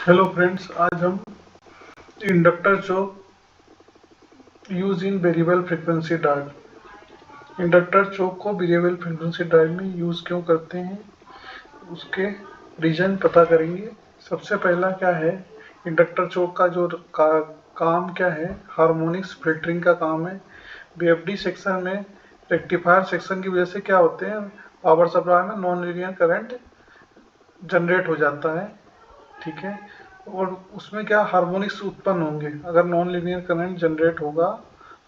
Hello friends, आज हम inductor choke use in variable frequency drive. Inductor choke को variable frequency drive में use क्यों करते हैं, उसके रीजन पता करेंगे। सबसे पहला क्या है, इंडक्टर चोक का जो काम क्या है, हार्मोनिक्स फिल्टरिंग का काम है। बीएफडी सेक्शन में रेक्टिफायर सेक्शन की वजह से क्या होते हैं, पावर सप्लाई में नॉन लीनियर करंट जनरेट हो जाता है, ठीक है। और उसमें क्या हार्मोनिक्स उत्पन्न होंगे। अगर नॉन लीनियर करंट जनरेट होगा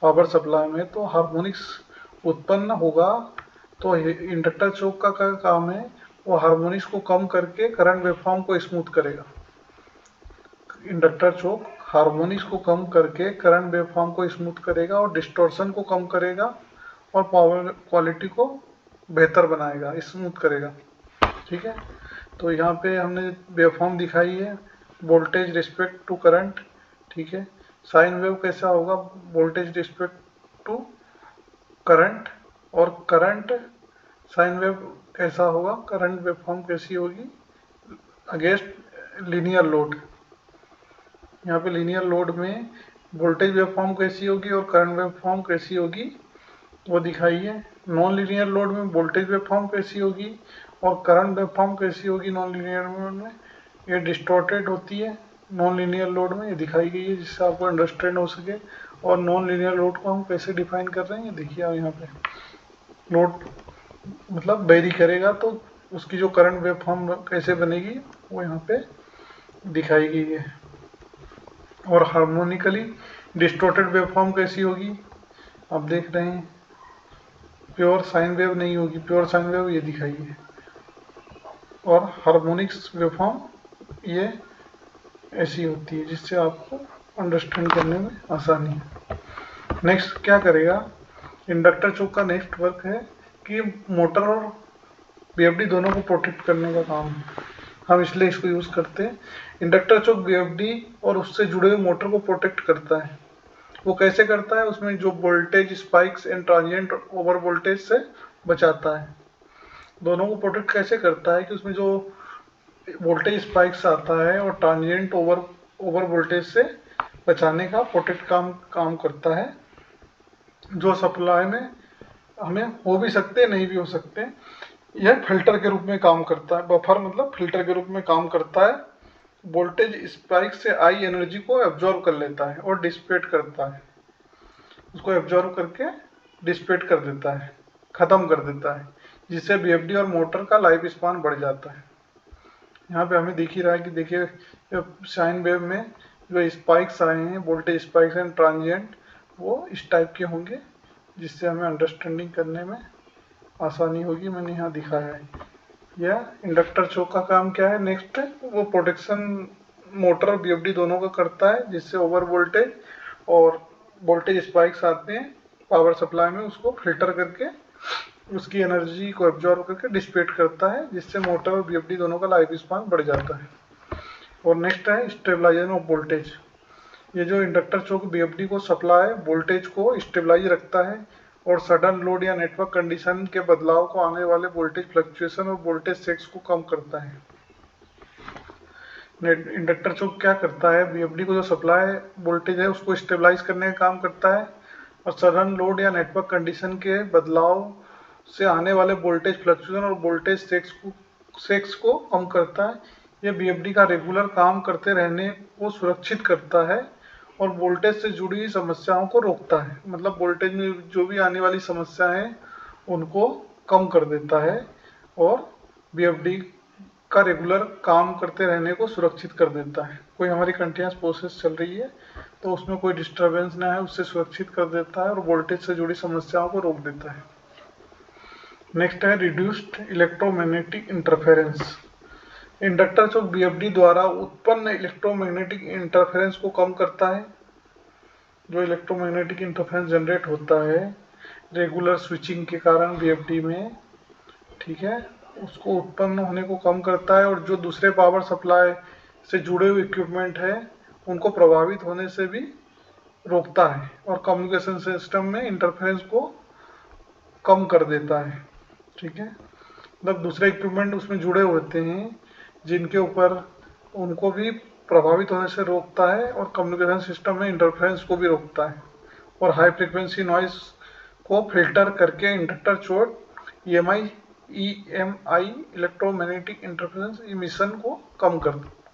पावर सप्लाई में तो हार्मोनिक्स उत्पन्न होगा। तो इंडक्टर चोक का क्या काम है, वो हार्मोनिक्स को कम करके करंट वेवफॉर्म को स्मूथ करेगा। इंडक्टर चोक हार्मोनिक्स को कम करके करंट वेवफॉर्म को स्मूथ करेगा और डिस्टॉर्शन को कम करेगा और पावर क्वालिटी को बेहतर बनाएगा, स्मूथ करेगा, ठीक है। तो यहाँ पे हमने वेवफॉर्म दिखाई है, वोल्टेज रिस्पेक्ट टू करंट, ठीक है। साइन वेव कैसा होगा, वोल्टेज रिस्पेक्ट टू करंट, और करंट साइन वेव कैसा होगा, करंट वेवफॉर्म कैसी होगी अगेंस्ट लीनियर लोड। यहाँ पे लीनियर लोड में वोल्टेज वेवफॉर्म कैसी होगी और करंट वेवफॉर्म कैसी होगी वो दिखाई है। नॉन लीनियर लोड में वोल्टेज वेवफॉर्म कैसी होगी और करंट वेवफॉर्म कैसी होगी नॉन लीनियर में, ये डिस्टॉर्टेड होती है नॉन लीनियर लोड में, ये दिखाई गई है जिससे आपको अंडरस्टैंड हो सके। और नॉन लीनियर लोड को हम कैसे डिफाइन कर रहे हैं, देखिए आप यहाँ पे लोड मतलब वेरी करेगा तो उसकी जो करंट वेवफॉर्म कैसे बनेगी वो यहाँ पे दिखाई गई है। और हार्मोनिकली डिस्टॉर्टेड वेवफॉर्म कैसी होगी, आप देख रहे हैं प्योर साइन वेव नहीं होगी, प्योर साइन वेव ये दिखाई है। और हार्मोनिक्स वेवफॉर्म ये ऐसी होती है जिससे आपको अंडरस्टैंड करने में आसानी है। नेक्स्ट क्या करेगा, इंडक्टर चोक का नेक्स्ट वर्क है कि मोटर और बीएफडी दोनों को प्रोटेक्ट करने का काम है, हम इसलिए इसको यूज करते हैं। इंडक्टर चोक बीएफडी और उससे जुड़े हुए मोटर को प्रोटेक्ट करता है। वो कैसे करता है, उसमें जो voltage spikes and transient over voltage से बचाता है। दोनों को प्रोटेक्ट कैसे करता है कि उसमें जो वोल्टेज स्पाइक्स आता है और ट्रांजिएंट ओवर वोल्टेज से बचाने का प्रोटेक्ट काम करता है, जो सप्लाई में हमें हो भी सकते नहीं भी हो सकते। यह फिल्टर के रूप में काम करता है, बफर मतलब फिल्टर के रूप में काम करता है। वोल्टेज स्पाइक से आई एनर्जी को एब्जॉर्ब कर लेता है और डिसिपेट करता है, उसको एब्जॉर्ब करके डिसिपेट कर देता है, खत्म कर देता है, जिससे बीएफडी और मोटर का लाइफ स्पान बढ़ जाता है। यहाँ पे हमें दिख ही रहा है कि देखिए साइन वेव में जो स्पाइक्स आए हैं, वोल्टेज स्पाइक्स एंड ट्रांजिएंट, वो इस टाइप के होंगे जिससे हमें अंडरस्टैंडिंग करने में आसानी होगी। मैंने यहाँ दिखाया है। यह इंडक्टर चोक का काम क्या है, नेक्स्ट वो प्रोटेक्शन मोटर और बीएफडी दोनों का करता है, जिससे ओवर वोल्टेज और वोल्टेज स्पाइक्स आते हैं पावर सप्लाई में, उसको फिल्टर करके उसकी एनर्जी को एब्जॉर्ब करके डिसिपेट करता है, जिससे मोटर और बीएफडी दोनों का लाइफ स्पान बढ़ जाता है। और नेक्स्ट है स्टेबलाइजेशन ऑफ वोल्टेज। ये जो इंडक्टर चोक बीएफडी को सप्लाई वोल्टेज को स्टेबलाइज रखता है और सडन लोड या नेटवर्क कंडीशन के बदलाव को आने वाले वोल्टेज फ्लक्चुएशन और वोल्टेज सेक्स को कम करता है। इंडक्टर चोक क्या करता है, बीएफडी को जो सप्लाई वोल्टेज है उसको स्टेबलाइज करने का काम करता है और सडन लोड या नेटवर्क कंडीशन के बदलाव से आने वाले वोल्टेज फ्लक्चुएशन और वोल्टेज सेक्स को कम करता है। यह बीएफडी का रेगुलर काम करते रहने को सुरक्षित करता है और वोल्टेज से जुड़ी हुई समस्याओं को रोकता है, मतलब वोल्टेज में जो भी आने वाली समस्याएं हैं उनको कम कर देता है और बीएफडी का रेगुलर काम करते रहने को सुरक्षित कर देता है। कोई हमारी कंटिन्यूस प्रोसेस चल रही है तो उसमें कोई डिस्टरबेंस ना है, उससे सुरक्षित कर देता है और वोल्टेज से जुड़ी समस्याओं को रोक देता है। नेक्स्ट है रिड्यूस्ड इलेक्ट्रोमैग्नेटिक इंटरफेरेंस। इंडक्टर चोक बीएफडी द्वारा उत्पन्न इलेक्ट्रोमैग्नेटिक इंटरफेरेंस को कम करता है। जो इलेक्ट्रोमैग्नेटिक इंटरफेरेंस जनरेट होता है रेगुलर स्विचिंग के कारण बीएफडी में, ठीक है, उसको उत्पन्न होने को कम करता है और जो दूसरे पावर सप्लाई से जुड़े हुए इक्विपमेंट है उनको प्रभावित होने से भी रोकता है और कम्युनिकेशन सिस्टम में इंटरफेरेंस को कम कर देता है, ठीक है। मतलब दूसरे इक्विपमेंट उसमें जुड़े होते हैं जिनके ऊपर उनको भी प्रभावित होने से रोकता है और कम्युनिकेशन सिस्टम में इंटरफेरेंस को भी रोकता है, और हाई फ्रीक्वेंसी नॉइस को फिल्टर करके इंडक्टर चोट ईएमआई इलेक्ट्रोमैग्नेटिक इंटरफेरेंस इमिशन को कम करता है।